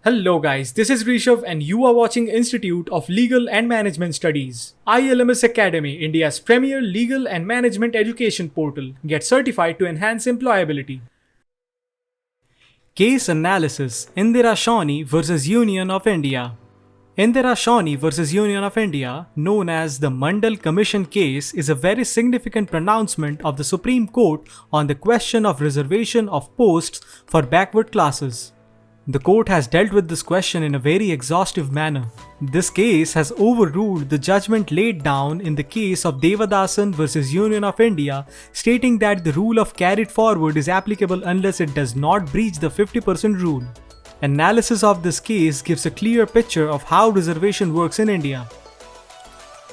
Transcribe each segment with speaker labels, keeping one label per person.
Speaker 1: Hello guys, this is Rishabh and you are watching Institute of Legal and Management Studies. ILMS Academy, India's premier legal and management education portal. Get certified to enhance employability. Case Analysis: Indira Shawni vs. Union of India. Indira Shawni vs. Union of India, known as the Mandal Commission case, is a very significant pronouncement of the Supreme Court on the question of reservation of posts for backward classes. The court has dealt with this question in a very exhaustive manner. This case has overruled the judgment laid down in the case of Devadasan vs. Union of India, stating that the rule of carried forward is applicable unless it does not breach the 50% rule. Analysis of this case gives a clear picture of how reservation works in India.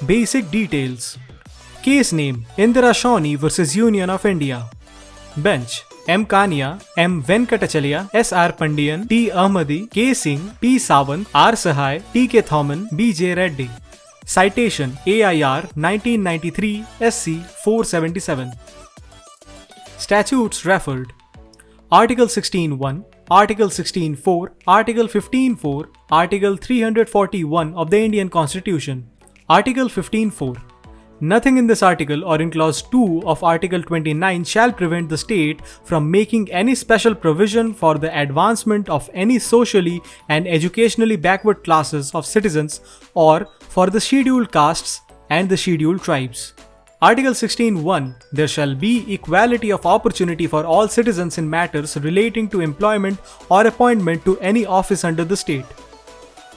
Speaker 1: Basic details. Case name: Indira Shawni vs. Union of India. Bench: M. Kania, M. Venkatachalya, S. R. Pandian, T. Ahmadi, K. Singh, P. Sawant, R. Sahai, T. K. Thoman, B. J. Reddy. Citation: AIR 1993 SC 477. Statutes referred: Article 16.1, Article 16.4, Article 15.4, Article 341 of the Indian Constitution. Article 15.4. Nothing in this article or in clause 2 of Article 29 shall prevent the state from making any special provision for the advancement of any socially and educationally backward classes of citizens or for the scheduled castes and the scheduled tribes. Article 16.1. There shall be equality of opportunity for all citizens in matters relating to employment or appointment to any office under the state.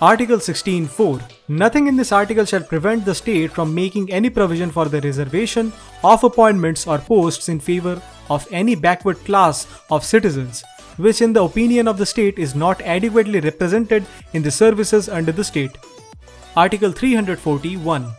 Speaker 1: Article 16.4. Nothing in this article shall prevent the state from making any provision for the reservation of appointments or posts in favor of any backward class of citizens, which in the opinion of the state is not adequately represented in the services under the state. Article 341.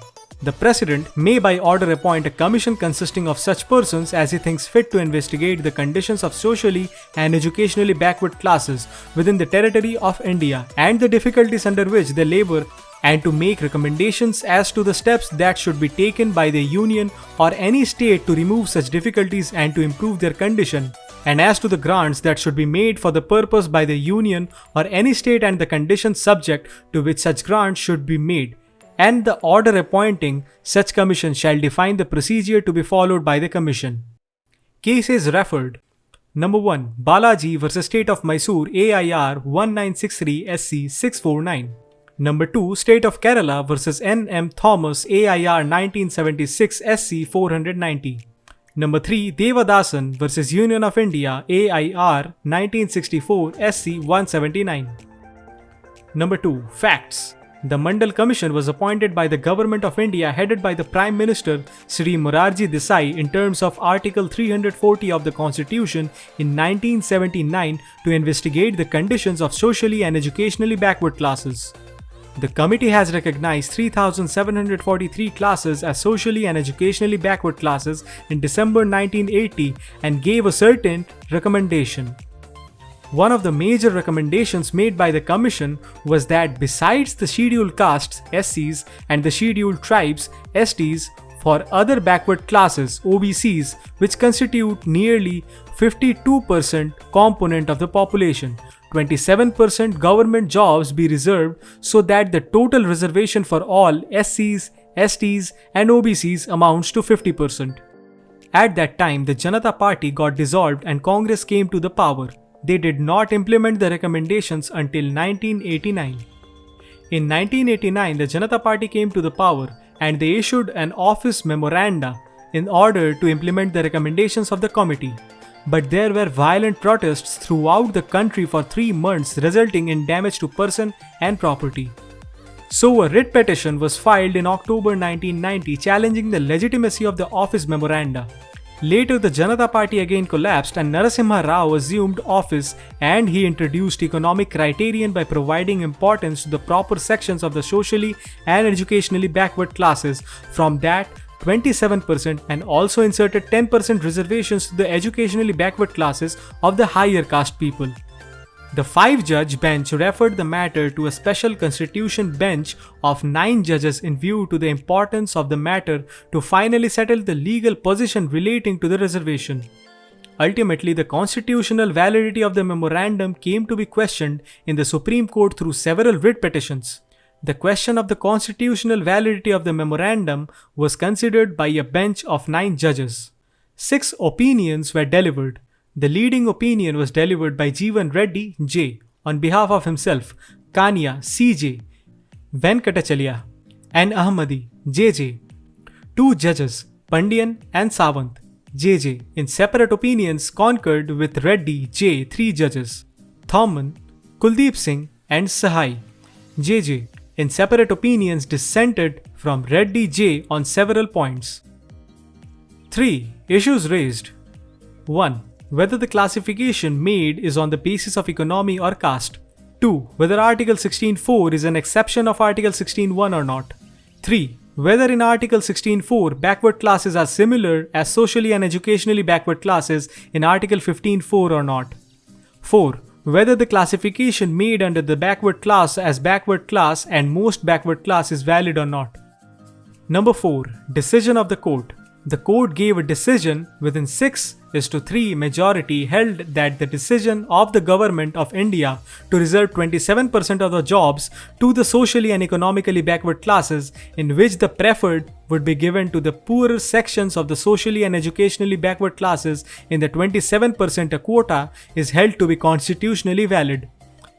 Speaker 1: The President may by order appoint a commission consisting of such persons as he thinks fit to investigate the conditions of socially and educationally backward classes within the territory of India and the difficulties under which they labor, and to make recommendations as to the steps that should be taken by the Union or any state to remove such difficulties and to improve their condition, and as to the grants that should be made for the purpose by the Union or any state and the conditions subject to which such grants should be made. And the order appointing such commission shall define the procedure to be followed by the commission. Cases referred: Number 1. Balaji vs. State of Mysore AIR 1963 SC 649. Number 2. State of Kerala vs. N.M. Thomas AIR 1976 SC 490. Number 3. Devadasan vs. Union of India AIR 1964 SC 179. Number 2. Facts. The Mandal Commission was appointed by the Government of India headed by the Prime Minister Sri Morarji Desai in terms of Article 340 of the Constitution in 1979 to investigate the conditions of socially and educationally backward classes. The committee has recognized 3,743 classes as socially and educationally backward classes in December 1980 and gave a certain recommendation. One of the major recommendations made by the Commission was that besides the scheduled castes SCs and the scheduled tribes STs, for other backward classes OBCs, which constitute nearly 52% component of the population, 27% government jobs be reserved so that the total reservation for all SCs, STs and OBCs amounts to 50%. At that time, the Janata Party got dissolved and Congress came to the power. They did not implement the recommendations until 1989. In 1989, the Janata Party came to the power and they issued an office memoranda in order to implement the recommendations of the committee. But there were violent protests throughout the country for 3 months, resulting in damage to person and property. So a writ petition was filed in October 1990 challenging the legitimacy of the office memoranda. Later, the Janata Party again collapsed and Narasimha Rao assumed office, and he introduced economic criterion by providing importance to the proper sections of the socially and educationally backward classes, from that 27%, and also inserted 10% reservations to the educationally backward classes of the higher caste people. The 5-judge bench referred the matter to a special constitution bench of 9 judges in view to the importance of the matter to finally settle the legal position relating to the reservation. Ultimately, the constitutional validity of the memorandum came to be questioned in the Supreme Court through several writ petitions. The question of the constitutional validity of the memorandum was considered by a bench of 9 judges. 6 opinions were delivered. The leading opinion was delivered by Jeevan Reddy J. on behalf of himself, Kania C.J., Venkatachalya, and Ahmadi J.J. 2 judges, Pandian and Sawant J.J., in separate opinions concurred with Reddy J. 3 judges, Thoman, Kuldeep Singh, and Sahai J.J., in separate opinions dissented from Reddy J. on several points. 3. Issues raised. 1. Whether the classification made is on the basis of economy or caste. 2. Whether Article 16.4 is an exception of Article 16.1 or not. 3. Whether in Article 16.4 backward classes are similar as socially and educationally backward classes in Article 15.4 or not. 4. Whether the classification made under the backward class as backward class and most backward class is valid or not. Number 4. Decision of the court. The court gave a decision within 6:3 majority held that the decision of the government of India to reserve 27% of the jobs to the socially and economically backward classes, in which the preferred would be given to the poorer sections of the socially and educationally backward classes in the 27% quota, is held to be constitutionally valid.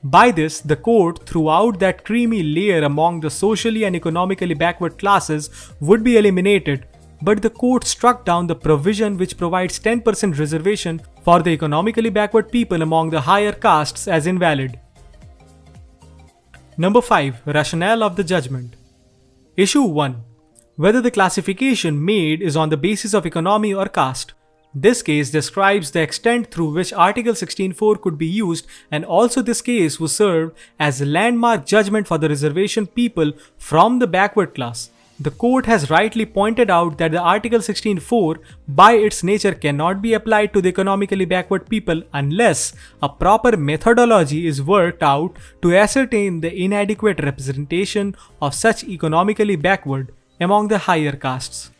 Speaker 1: By this, the court threw out that creamy layer among the socially and economically backward classes would be eliminated, but the court struck down the provision which provides 10% reservation for the economically backward people among the higher castes as invalid. Number 5. Rationale of the judgment. Issue 1. Whether the classification made is on the basis of economy or caste. This case describes the extent through which Article 16.4 could be used, and also this case was served as a landmark judgment for the reservation people from the backward class. The court has rightly pointed out that the Article 16.4 by its nature cannot be applied to the economically backward people unless a proper methodology is worked out to ascertain the inadequate representation of such economically backward among the higher castes.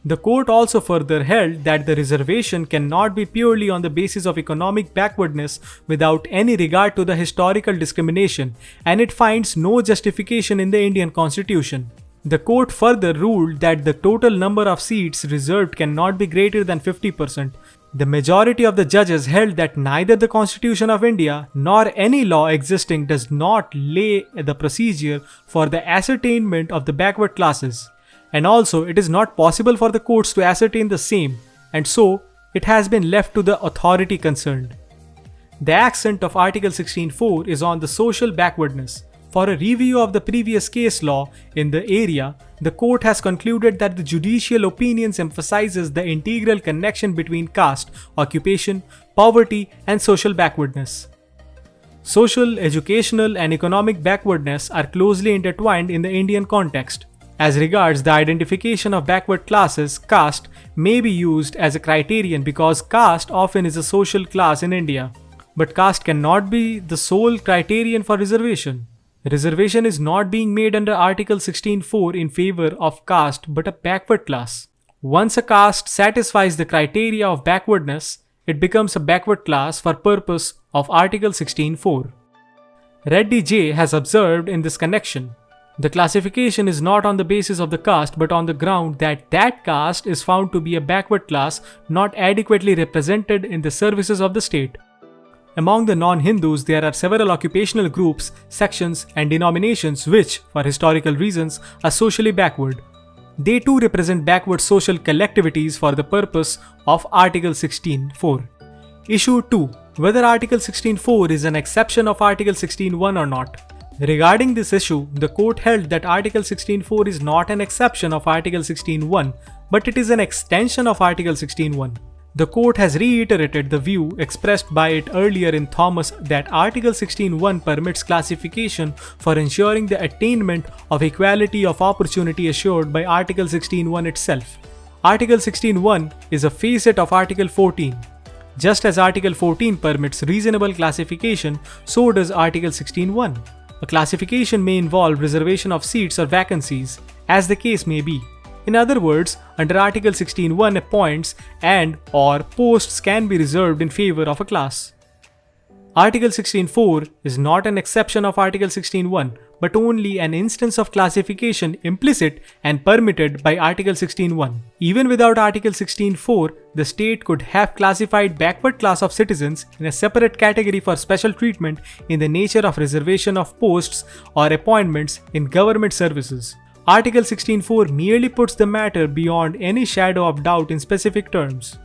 Speaker 1: The court also further held that the reservation cannot be purely on the basis of economic backwardness without any regard to the historical discrimination, and it finds no justification in the Indian Constitution. The court further ruled that the total number of seats reserved cannot be greater than 50%. The majority of the judges held that neither the Constitution of India nor any law existing does not lay the procedure for the ascertainment of the backward classes, and also it is not possible for the courts to ascertain the same, and so it has been left to the authority concerned. The accent of Article 16.4 is on the social backwardness. For a review of the previous case law in the area, the court has concluded that the judicial opinions emphasizes the integral connection between caste, occupation, poverty, and social backwardness. Social, educational, and economic backwardness are closely intertwined in the Indian context. As regards the identification of backward classes, caste may be used as a criterion because caste often is a social class in India. But caste cannot be the sole criterion for reservation. Reservation is not being made under Article 16.4 in favor of caste but a backward class. Once a caste satisfies the criteria of backwardness, it becomes a backward class for purpose of Article 16.4. Reddy J. has observed in this connection, the classification is not on the basis of the caste but on the ground that that caste is found to be a backward class not adequately represented in the services of the state. Among the non-Hindus, there are several occupational groups, sections, and denominations which, for historical reasons, are socially backward. They too represent backward social collectivities for the purpose of Article 16.4. Issue 2. Whether Article 16.4 is an exception of Article 16.1 or not. Regarding this issue, the court held that Article 16.4 is not an exception of Article 16.1, but it is an extension of Article 16.1. The court has reiterated the view expressed by it earlier in Thomas that Article 16.1 permits classification for ensuring the attainment of equality of opportunity assured by Article 16.1 itself. Article 16.1 is a facet of Article 14. Just as Article 14 permits reasonable classification, so does Article 16.1. A classification may involve reservation of seats or vacancies, as the case may be. In other words, under Article 16.1, appoints and/or posts can be reserved in favor of a class. Article 16.4 is not an exception of Article 16.1, but only an instance of classification implicit and permitted by Article 16.1. Even without Article 16.4, the state could have classified backward class of citizens in a separate category for special treatment in the nature of reservation of posts or appointments in government services. Article 16.4 merely puts the matter beyond any shadow of doubt in specific terms.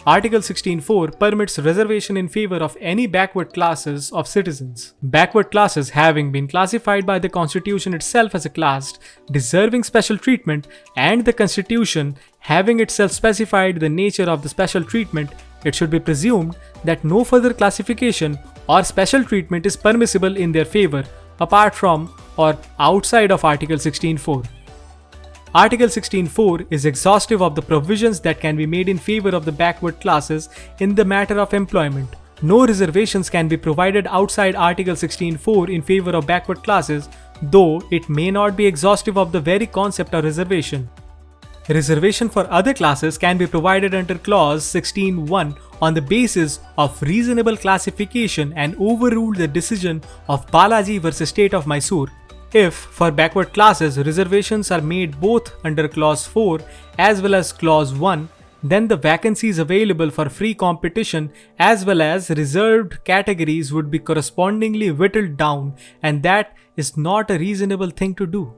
Speaker 1: Article 16.4 permits reservation in favor of any backward classes of citizens. Backward classes having been classified by the Constitution itself as a class deserving special treatment, and the Constitution having itself specified the nature of the special treatment, it should be presumed that no further classification or special treatment is permissible in their favor apart from or outside of Article 16.4. Article 16.4 is exhaustive of the provisions that can be made in favor of the backward classes in the matter of employment. No reservations can be provided outside Article 16.4 in favor of backward classes, though it may not be exhaustive of the very concept of reservation. Reservation for other classes can be provided under Clause 16.1 on the basis of reasonable classification and overrule the decision of Balaji vs. State of Mysore. If, for backward classes, reservations are made both under Clause 4 as well as Clause 1, then the vacancies available for free competition as well as reserved categories would be correspondingly whittled down, and that is not a reasonable thing to do.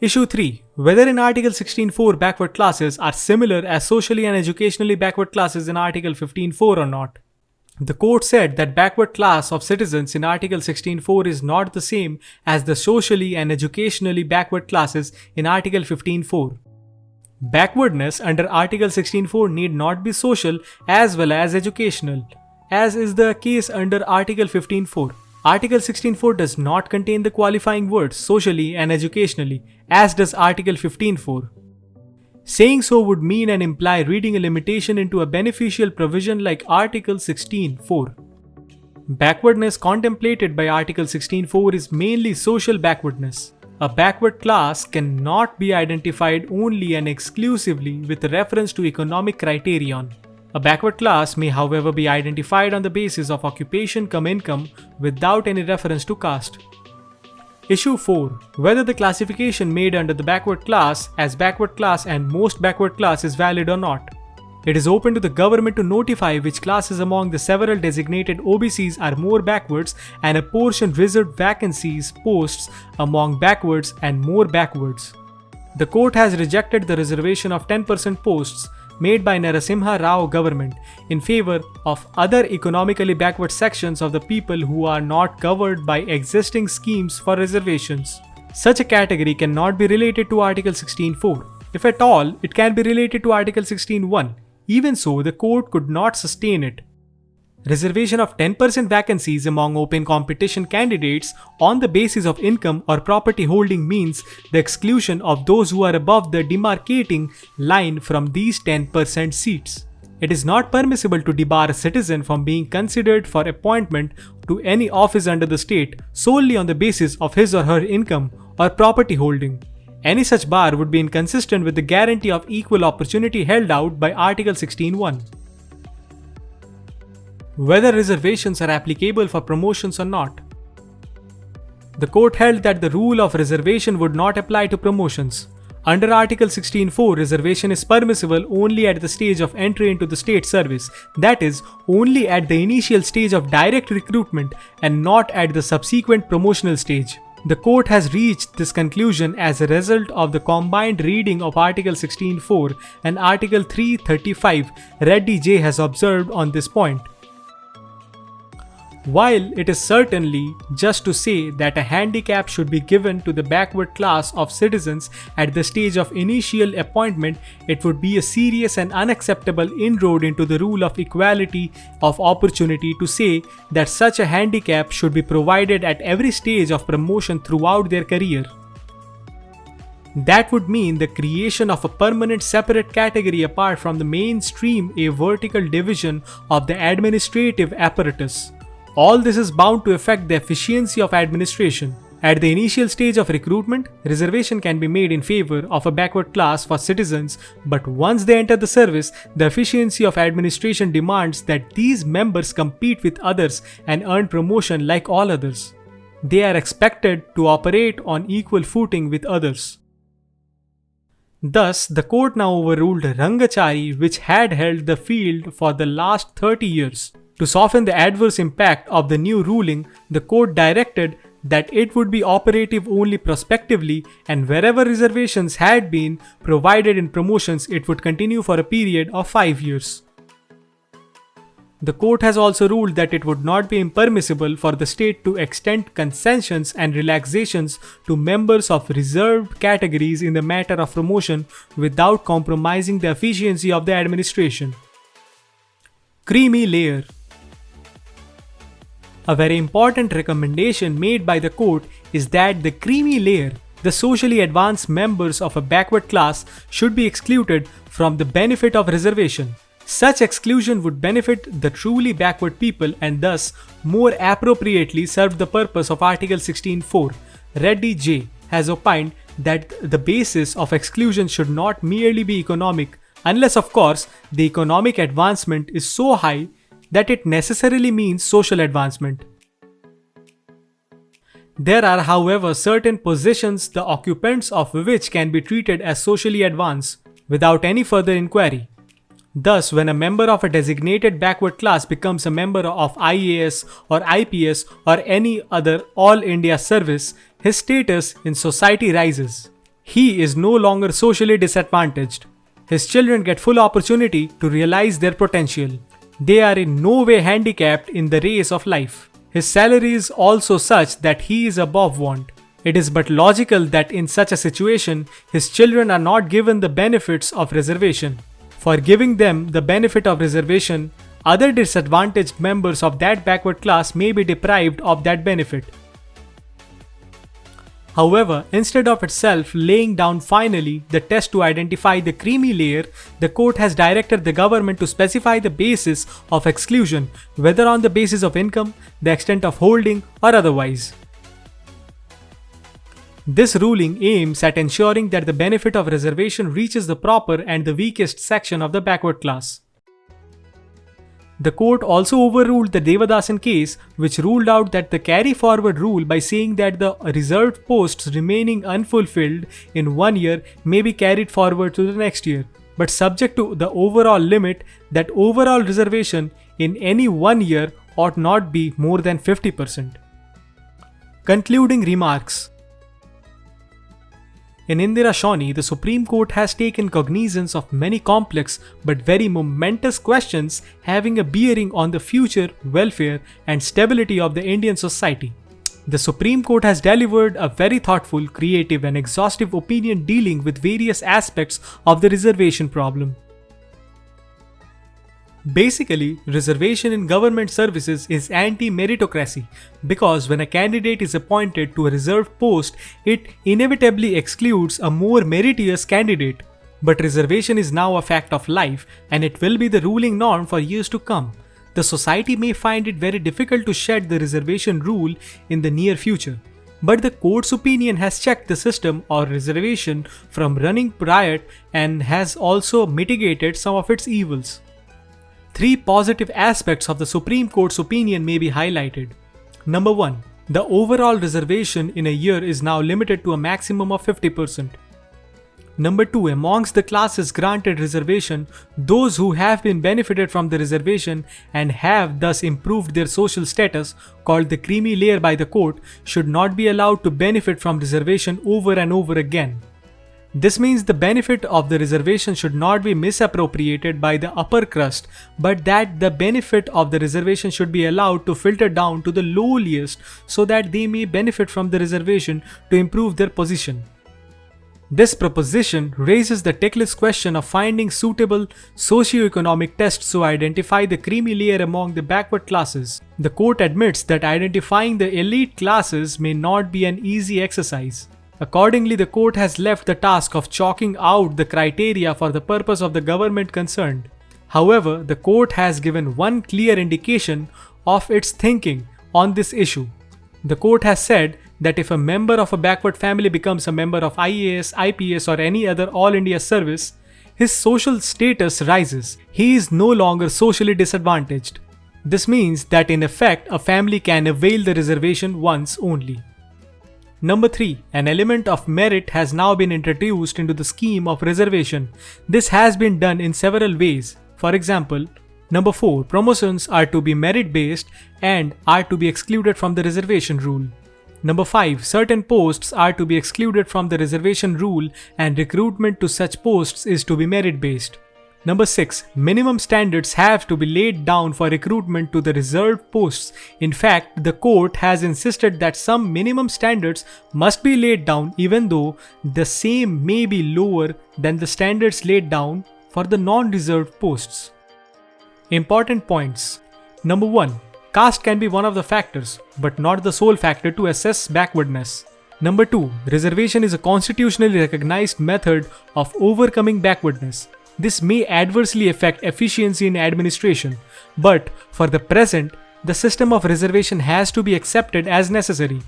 Speaker 1: Issue 3. Whether in Article 16.4 backward classes are similar as socially and educationally backward classes in Article 15.4 or not. The court said that backward class of citizens in Article 16.4 is not the same as the socially and educationally backward classes in Article 15.4. Backwardness under Article 16.4 need not be social as well as educational, as is the case under Article 15.4. Article 16.4 does not contain the qualifying words socially and educationally, as does Article 15.4. Saying so would mean and imply reading a limitation into a beneficial provision like Article 16.4. Backwardness contemplated by Article 16.4 is mainly social backwardness. A backward class cannot be identified only and exclusively with reference to economic criterion. A backward class may, however, be identified on the basis of occupation cum income without any reference to caste. Issue 4. Whether the classification made under the backward class as backward class and most backward class is valid or not. It is open to the government to notify which classes among the several designated OBCs are more backwards and apportion reserved vacancies posts among backwards and more backwards. The court has rejected the reservation of 10% posts made by Narasimha Rao government in favor of other economically backward sections of the people who are not covered by existing schemes for reservations. Such a category cannot be related to Article 16.4. If at all, it can be related to Article 16.1. Even so, the court could not sustain it. Reservation of 10% vacancies among open competition candidates on the basis of income or property holding means the exclusion of those who are above the demarcating line from these 10% seats. It is not permissible to debar a citizen from being considered for appointment to any office under the state solely on the basis of his or her income or property holding. Any such bar would be inconsistent with the guarantee of equal opportunity held out by Article 16.1. Whether reservations are applicable for promotions or not. The court held that the rule of reservation would not apply to promotions. Under Article 16.4, reservation is permissible only at the stage of entry into the state service, that is, only at the initial stage of direct recruitment and not at the subsequent promotional stage. The court has reached this conclusion as a result of the combined reading of Article 16.4 and Article 335 Reddy J has observed on this point. While it is certainly just to say that a handicap should be given to the backward class of citizens at the stage of initial appointment, it would be a serious and unacceptable inroad into the rule of equality of opportunity to say that such a handicap should be provided at every stage of promotion throughout their career. That would mean the creation of a permanent separate category apart from the mainstream, a vertical division of the administrative apparatus. All this is bound to affect the efficiency of administration. At the initial stage of recruitment, reservation can be made in favor of a backward class for citizens, but once they enter the service, the efficiency of administration demands that these members compete with others and earn promotion like all others. They are expected to operate on equal footing with others. Thus, the court now overruled Rangachari, which had held the field for the last 30 years. To soften the adverse impact of the new ruling, the court directed that it would be operative only prospectively, and wherever reservations had been provided in promotions, it would continue for a period of 5 years. The court has also ruled that it would not be impermissible for the state to extend concessions and relaxations to members of reserved categories in the matter of promotion without compromising the efficiency of the administration. Creamy layer. A very important recommendation made by the court is that the creamy layer, the socially advanced members of a backward class, should be excluded from the benefit of reservation. Such exclusion would benefit the truly backward people and thus more appropriately serve the purpose of Article 16(4). Reddy J. has opined that the basis of exclusion should not merely be economic, unless of course the economic advancement is so high that it necessarily means social advancement. There are, however, certain positions the occupants of which can be treated as socially advanced without any further inquiry. Thus, when a member of a designated backward class becomes a member of IAS or IPS or any other All India service, his status in society rises. He is no longer socially disadvantaged. His children get full opportunity to realize their potential. They are in no way handicapped in the race of life. His salary is also such that he is above want. It is but logical that in such a situation, his children are not given the benefits of reservation. For giving them the benefit of reservation, other disadvantaged members of that backward class may be deprived of that benefit. However, instead of itself laying down finally the test to identify the creamy layer, the court has directed the government to specify the basis of exclusion, whether on the basis of income, the extent of holding, or otherwise. This ruling aims at ensuring that the benefit of reservation reaches the proper and the weakest section of the backward class. The court also overruled the Devadasan case, which ruled out that the carry-forward rule by saying that the reserved posts remaining unfulfilled in 1 year may be carried forward to the next year, but subject to the overall limit that overall reservation in any 1 year ought not be more than 50%. Concluding remarks. In Indira Shawni, the Supreme Court has taken cognizance of many complex but very momentous questions having a bearing on the future welfare and stability of the Indian society. The Supreme Court has delivered a very thoughtful, creative and exhaustive opinion dealing with various aspects of the reservation problem. Basically, reservation in government services is anti-meritocracy because when a candidate is appointed to a reserved post, it inevitably excludes a more meritorious candidate. But reservation is now a fact of life and it will be the ruling norm for years to come. The society may find it very difficult to shed the reservation rule in the near future. But the court's opinion has checked the system or reservation from running riot and has also mitigated some of its evils. 3 positive aspects of the Supreme Court's opinion may be highlighted. Number 1. The overall reservation in a year is now limited to a maximum of 50%. Number 2. Amongst the classes granted reservation, those who have been benefited from the reservation and have thus improved their social status, called the creamy layer by the court, should not be allowed to benefit from reservation over and over again. This means the benefit of the reservation should not be misappropriated by the upper crust, but that the benefit of the reservation should be allowed to filter down to the lowliest so that they may benefit from the reservation to improve their position. This proposition raises the ticklish question of finding suitable socio-economic tests to identify the creamy layer among the backward classes. The court admits that identifying the elite classes may not be an easy exercise. Accordingly, the court has left the task of chalking out the criteria for the purpose of the government concerned. However, the court has given one clear indication of its thinking on this issue. The court has said that if a member of a backward family becomes a member of IAS, IPS or any other All India service, his social status rises. He is no longer socially disadvantaged. This means that in effect, a family can avail the reservation once only. Number 3. An element of merit has now been introduced into the scheme of reservation. This has been done in several ways. For example, Number 4. Promotions are to be merit-based and are to be excluded from the reservation rule. Number 5. Certain posts are to be excluded from the reservation rule and recruitment to such posts is to be merit-based. Number 6. Minimum standards have to be laid down for recruitment to the reserved posts. In fact, the court has insisted that some minimum standards must be laid down even though the same may be lower than the standards laid down for the non-reserved posts. Important points. Number 1. Caste can be one of the factors, but not the sole factor to assess backwardness. Number 2. Reservation is a constitutionally recognized method of overcoming backwardness. This may adversely affect efficiency in administration, but for the present, the system of reservation has to be accepted as necessary.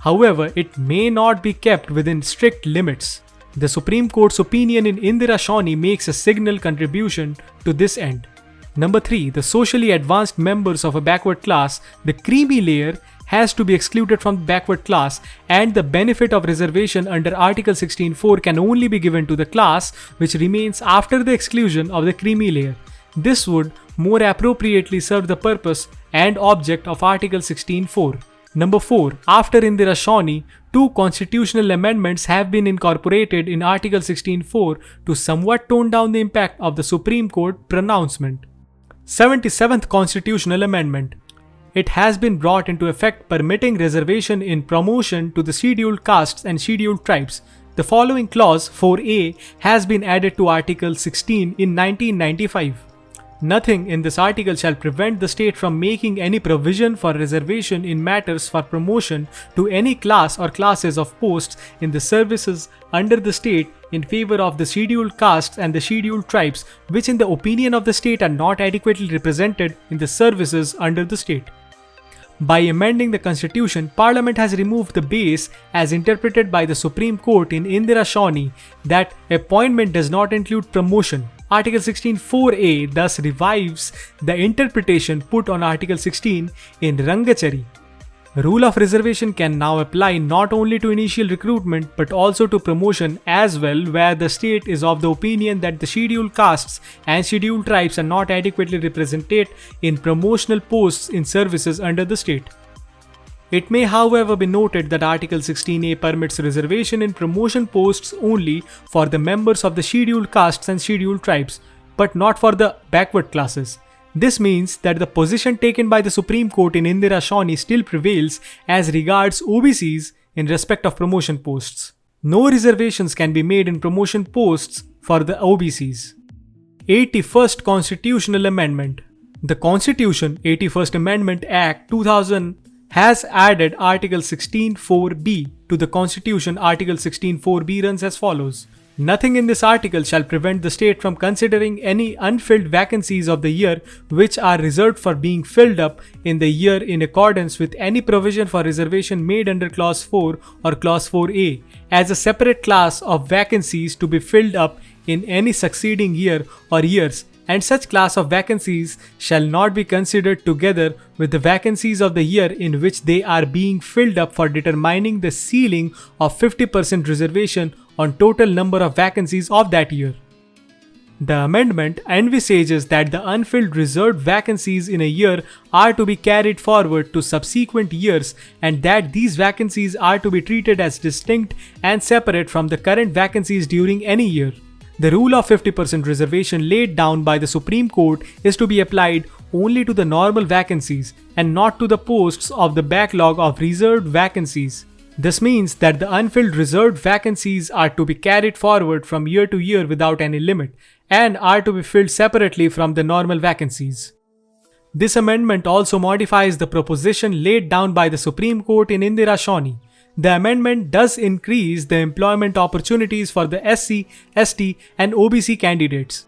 Speaker 1: However, it may not be kept within strict limits. The Supreme Court's opinion in Indira Shawnee makes a signal contribution to this end. Number 3. The socially advanced members of a backward class, the creamy layer, has to be excluded from the backward class, and the benefit of reservation under Article 16(4) can only be given to the class which remains after the exclusion of the creamy layer. This would more appropriately serve the purpose and object of Article 16(4). Number 4. After Indira Shawnee, 2 constitutional amendments have been incorporated in Article 16(4) to somewhat tone down the impact of the Supreme Court pronouncement. 77th Constitutional Amendment. It has been brought into effect permitting reservation in promotion to the scheduled castes and scheduled tribes. The following clause 4A has been added to Article 16 in 1995. Nothing in this article shall prevent the state from making any provision for reservation in matters for promotion to any class or classes of posts in the services under the state in favor of the scheduled castes and the scheduled tribes which in the opinion of the state are not adequately represented in the services under the state. By amending the constitution, Parliament has removed the base as interpreted by the Supreme Court in Indira Shawnee that appointment does not include promotion. Article 16(4)(a) thus revives the interpretation put on Article 16 in Rangachari. Rule of reservation can now apply not only to initial recruitment but also to promotion as well, where the state is of the opinion that the scheduled castes and scheduled tribes are not adequately represented in promotional posts in services under the state. It may however be noted that Article 16(a) permits reservation in promotion posts only for the members of the scheduled castes and scheduled tribes, but not for the backward classes. This means that the position taken by the Supreme Court in Indira Shawnee still prevails as regards OBCs in respect of promotion posts. No reservations can be made in promotion posts for the OBCs. 81st Constitutional Amendment. The Constitution 81st Amendment Act 2000 has added Article 16(4)(b) to the Constitution. Article 16(4)(b) runs as follows. Nothing in this article shall prevent the state from considering any unfilled vacancies of the year which are reserved for being filled up in the year in accordance with any provision for reservation made under Clause 4 or Clause 4A as a separate class of vacancies to be filled up in any succeeding year or years, and such class of vacancies shall not be considered together with the vacancies of the year in which they are being filled up for determining the ceiling of 50% reservation on total number of vacancies of that year. The amendment envisages that the unfilled reserved vacancies in a year are to be carried forward to subsequent years and that these vacancies are to be treated as distinct and separate from the current vacancies during any year. The rule of 50% reservation laid down by the Supreme Court is to be applied only to the normal vacancies and not to the posts of the backlog of reserved vacancies. This means that the unfilled reserved vacancies are to be carried forward from year to year without any limit and are to be filled separately from the normal vacancies. This amendment also modifies the proposition laid down by the Supreme Court in Indira Shawnee. The amendment does increase the employment opportunities for the SC, ST and OBC candidates.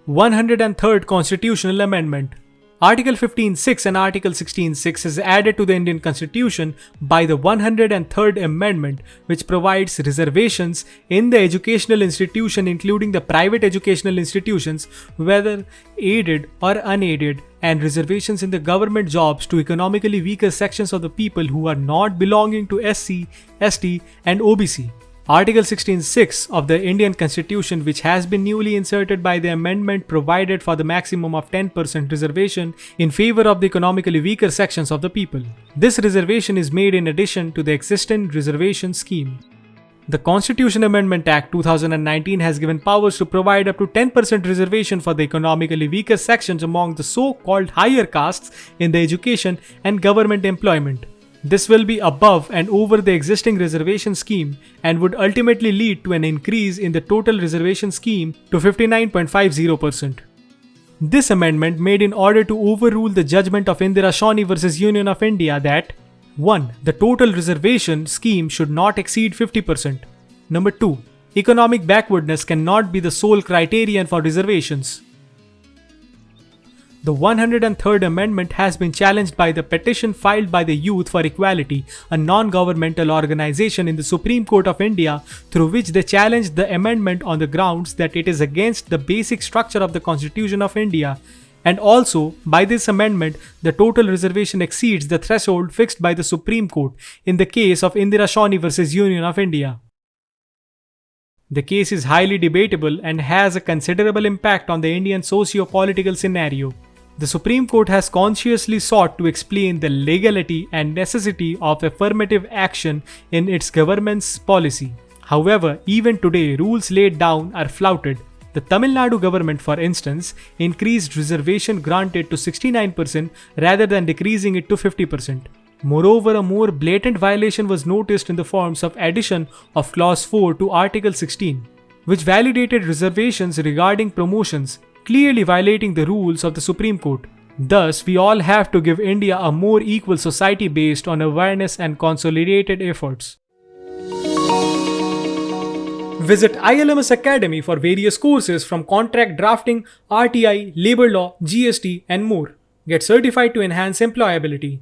Speaker 1: 103rd Constitutional Amendment. Article 15(6) and Article 16(6) is added to the Indian Constitution by the 103rd Amendment, which provides reservations in the educational institution, including the private educational institutions, whether aided or unaided, and reservations in the government jobs to economically weaker sections of the people who are not belonging to SC, ST, and OBC. Article 16(6) of the Indian Constitution, which has been newly inserted by the amendment, provided for the maximum of 10% reservation in favor of the economically weaker sections of the people. This reservation is made in addition to the existing reservation scheme. The Constitution Amendment Act 2019 has given powers to provide up to 10% reservation for the economically weaker sections among the so-called higher castes in the education and government employment. This will be above and over the existing reservation scheme and would ultimately lead to an increase in the total reservation scheme to 59.50%. This amendment made in order to overrule the judgment of Indira Sawhney versus Union of India that 1. The total reservation scheme should not exceed 50%. Number 2. Economic backwardness cannot be the sole criterion for reservations. The 103rd Amendment has been challenged by the petition filed by the Youth for Equality, a non-governmental organization in the Supreme Court of India, through which they challenged the amendment on the grounds that it is against the basic structure of the Constitution of India, and also, by this amendment, the total reservation exceeds the threshold fixed by the Supreme Court in the case of Indira Sawhney versus Union of India. The case is highly debatable and has a considerable impact on the Indian socio-political scenario. The Supreme Court has consciously sought to explain the legality and necessity of affirmative action in its government's policy. However, even today, rules laid down are flouted. The Tamil Nadu government, for instance, increased reservation granted to 69% rather than decreasing it to 50%. Moreover, a more blatant violation was noticed in the forms of addition of Clause 4 to Article 16, which validated reservations regarding promotions, clearly violating the rules of the Supreme Court. Thus, we all have to give India a more equal society based on awareness and consolidated efforts. Visit ILMS Academy for various courses from contract drafting, RTI, labor law, GST, and more. Get certified to enhance employability.